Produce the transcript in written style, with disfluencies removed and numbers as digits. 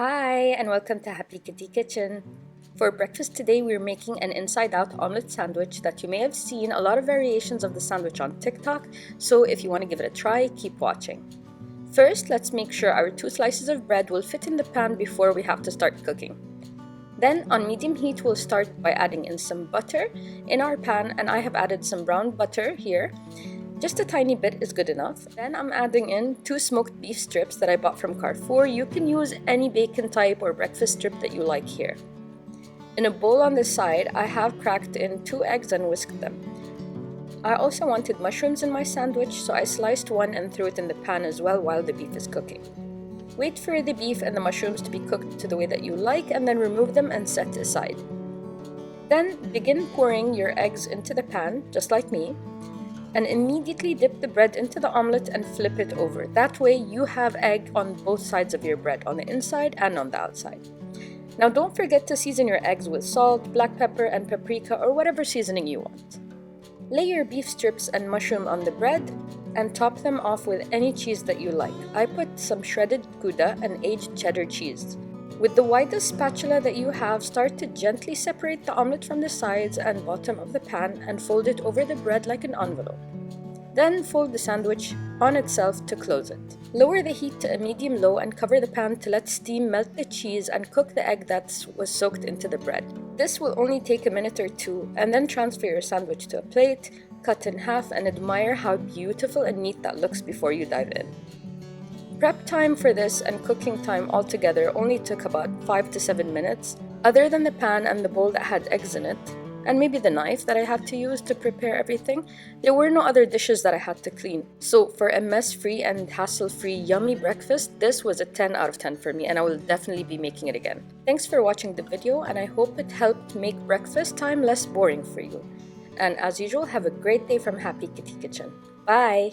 Hi, and welcome to Happy Kitty Kitchen. For breakfast today, we're making an inside-out omelette sandwich that you may have seen a lot of variations of the sandwich on TikTok, so if you want to give it a try, keep watching. First, let's make sure our 2 slices of bread will fit in the pan before we have to start cooking. Then, on medium heat, we'll start by adding in some butter in our pan, and I have added some brown butter here. Just a tiny bit is good enough. Then I'm adding in 2 smoked beef strips that I bought from Carrefour. You can use any bacon type or breakfast strip that you like here. In a bowl on the side, I have cracked in 2 eggs and whisked them. I also wanted mushrooms in my sandwich, so I sliced one and threw it in the pan as well while the beef is cooking. Wait for the beef and the mushrooms to be cooked to the way that you like, and then remove them and set aside. Then begin pouring your eggs into the pan, just like me, and immediately dip the bread into the omelette and flip it over. That way you have egg on both sides of your bread, on the inside and on the outside. Now don't forget to season your eggs with salt, black pepper, and paprika, or whatever seasoning you want. Lay your beef strips and mushroom on the bread and top them off with any cheese that you like. I put some shredded Gouda and aged cheddar cheese. With the widest spatula that you have, start to gently separate the omelette from the sides and bottom of the pan and fold it over the bread like an envelope. Then fold the sandwich on itself to close it. Lower the heat to a medium-low and cover the pan to let steam melt the cheese and cook the egg that was soaked into the bread. This will only take a minute or two, and then transfer your sandwich to a plate, cut in half, and admire how beautiful and neat that looks before you dive in. Prep time for this and cooking time altogether only took about 5 to 7 minutes, other than the pan and the bowl that had eggs in it, and maybe the knife that I had to use to prepare everything. There were no other dishes that I had to clean. So for a mess-free and hassle-free yummy breakfast, this was a 10 out of 10 for me, and I will definitely be making it again. Thanks for watching the video, and I hope it helped make breakfast time less boring for you. And as usual, have a great day from Happy Kitty Kitchen. Bye!